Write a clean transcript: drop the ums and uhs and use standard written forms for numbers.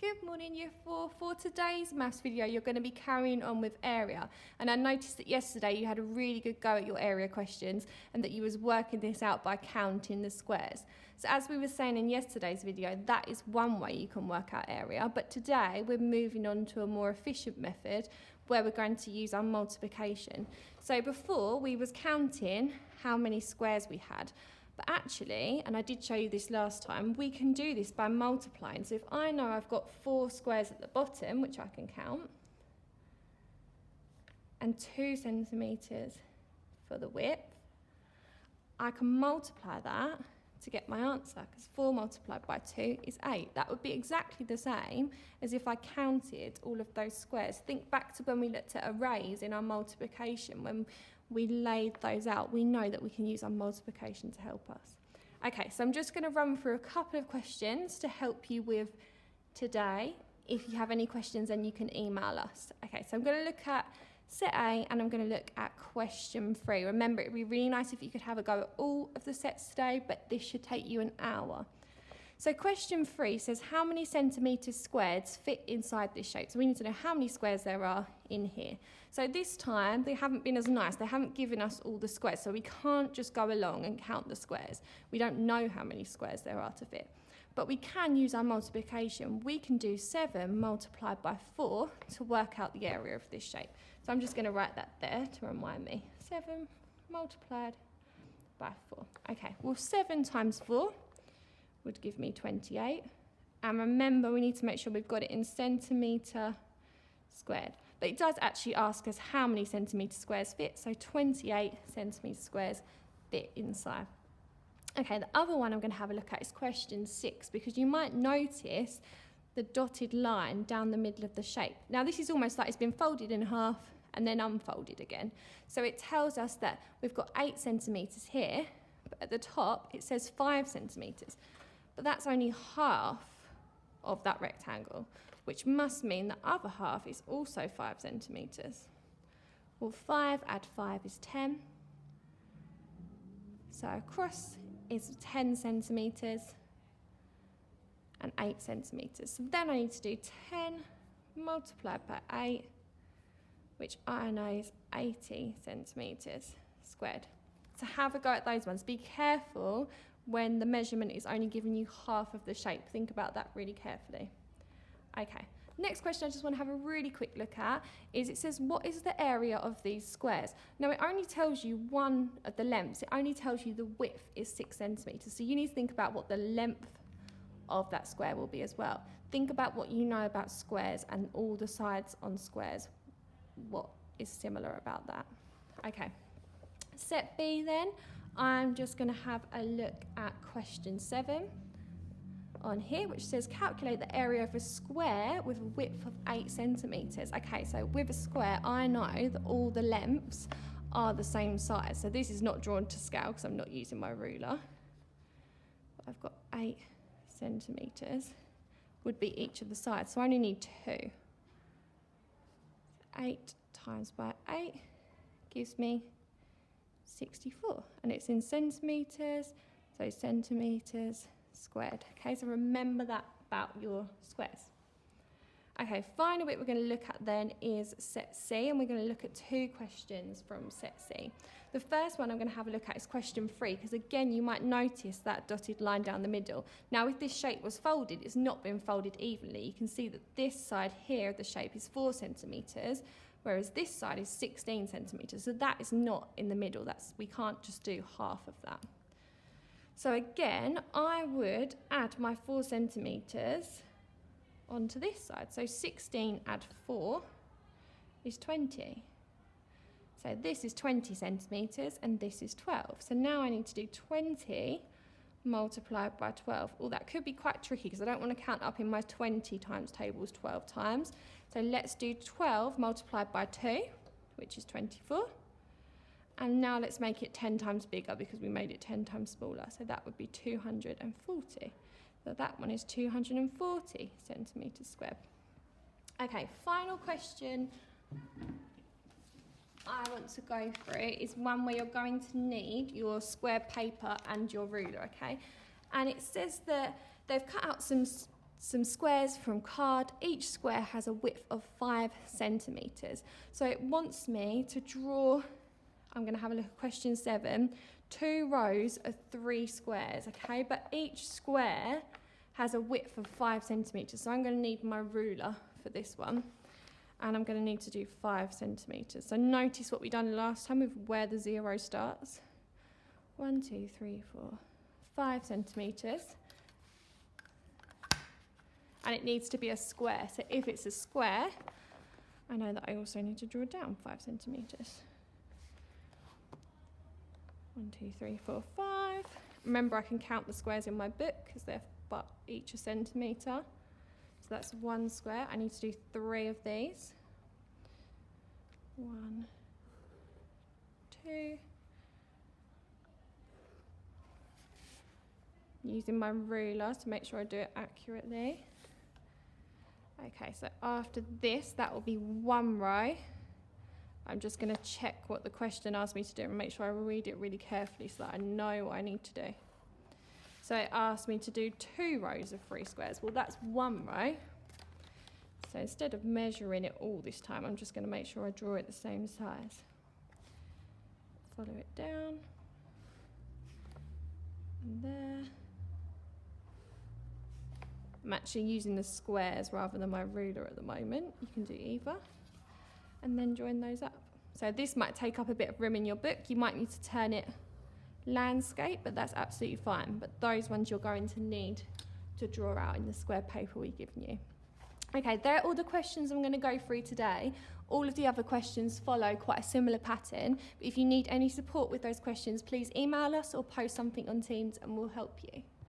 Good morning, Year 4. For today's maths video, you're going to be carrying on with area. And I noticed that yesterday you had a really good go at your area questions and that you was working this out by counting the squares. So as we were saying in yesterday's video, that is one way you can work out area. But today we're moving on to a more efficient method where we're going to use our multiplication. So before we was counting how many squares we had. But actually, and I did show you this last time, we can do this by multiplying. So if I know I've got 4 squares at the bottom, which I can count, and 2 centimetres for the width, I can multiply that to get my answer, because 4 multiplied by 2 is 8. That would be exactly the same as if I counted all of those squares. Think back to when we looked at arrays in our multiplication. When we laid those out, we know that we can use our multiplication to help us. Okay, so I'm just going to run through a couple of questions to help you with today. If you have any questions, then you can email us. Okay, so I'm going to look at set A and I'm going to look at question 3. Remember, it would be really nice if you could have a go at all of the sets today, but this should take you an hour. So question 3 says, how many centimetres squared fit inside this shape? So we need to know how many squares there are in here. So this time, they haven't been as nice. They haven't given us all the squares, so we can't just go along and count the squares. We don't know how many squares there are to fit. But we can use our multiplication. We can do 7 multiplied by 4 to work out the area of this shape. So I'm just going to write that there to remind me. 7 multiplied by 4. Okay, well 7 times 4 would give me 28. And remember, we need to make sure we've got it in centimetre squared. But it does actually ask us how many centimetre squares fit. So 28 centimetre squares fit inside. Okay, the other one I'm going to have a look at is question 6, because you might notice the dotted line down the middle of the shape. Now this is almost like it's been folded in half and then unfolded again. So it tells us that we've got 8 centimetres here, but at the top it says 5 centimetres. But that's only half of that rectangle, which must mean the other half is also 5 centimetres. Well, 5 add 5 is 10. So across is 10 centimetres and 8 centimetres. So then I need to do 10 multiplied by 8, which I know is 80 centimetres squared. So have a go at those ones. Be careful when the measurement is only giving you half of the shape. Think about that really carefully. Okay, next question I just want to have a really quick look at is it says, what is the area of these squares? Now it only tells you one of the lengths. It only tells you the width is 6 centimetres. So you need to think about what the length of that square will be as well. Think about what you know about squares and all the sides on squares. What is similar about that? Okay, set B then. I'm just going to have a look at question 7 on here, which says calculate the area of a square with a width of 8 centimetres. Okay, so with a square, I know that all the lengths are the same size. So this is not drawn to scale because I'm not using my ruler. But I've got 8 centimetres would be each of the sides. So I only need 2. 8 times by 8 gives me 64, and it's in centimetres, so centimetres squared. Okay, so remember that about your squares. Okay, final bit we're going to look at then is set C, and we're going to look at 2 questions from set C. The first one I'm going to have a look at is question 3, because again you might notice that dotted line down the middle. Now if this shape was folded, it's not been folded evenly. You can see that this side here of the shape is 4 centimetres, whereas this side is 16 centimetres. So that is not in the middle. We can't just do half of that. So again, I would add my 4 centimetres onto this side. So 16 add 4 is 20. So this is 20 centimetres and this is 12. So now I need to do 20 multiplied by 12. Oh, that could be quite tricky because I don't want to count up in my 20 times tables 12 times. So let's do 12 multiplied by 2, which is 24. And now let's make it 10 times bigger because we made it 10 times smaller. So that would be 240. So that one is 240 centimetres squared. Okay, final question I want to go through is one where you're going to need your square paper and your ruler, okay? And it says that they've cut out some some squares from card. Each square has a width of 5 centimetres. So it wants me to draw, I'm going to have a look at question 7, 2 rows of 3 squares, okay? But each square has a width of 5 centimetres. So I'm going to need my ruler for this one. And I'm going to need to do 5 centimetres. So notice what we done last time with where the 0 starts. 1, 2, 3, 4, 5 centimetres. And it needs to be a square. So if it's a square, I know that I also need to draw down 5 centimetres. 1, 2, 3, 4, 5. Remember, I can count the squares in my book because they're but each a centimetre. So that's 1 square. I need to do 3 of these. 1, 2. Using my ruler to make sure I do it accurately. Okay, so after this, that will be 1 row. I'm just going to check what the question asked me to do and make sure I read it really carefully so that I know what I need to do. So it asked me to do 2 rows of 3 squares. Well, that's 1 row. So instead of measuring it all this time, I'm just going to make sure I draw it the same size. Follow it down. And there. I'm actually using the squares rather than my ruler at the moment. You can do either. And then join those up. So this might take up a bit of room in your book. You might need to turn it landscape, but that's absolutely fine. But those ones you're going to need to draw out in the square paper we've given you. Okay, they're all the questions I'm going to go through today. All of the other questions follow quite a similar pattern. But if you need any support with those questions, please email us or post something on Teams and we'll help you.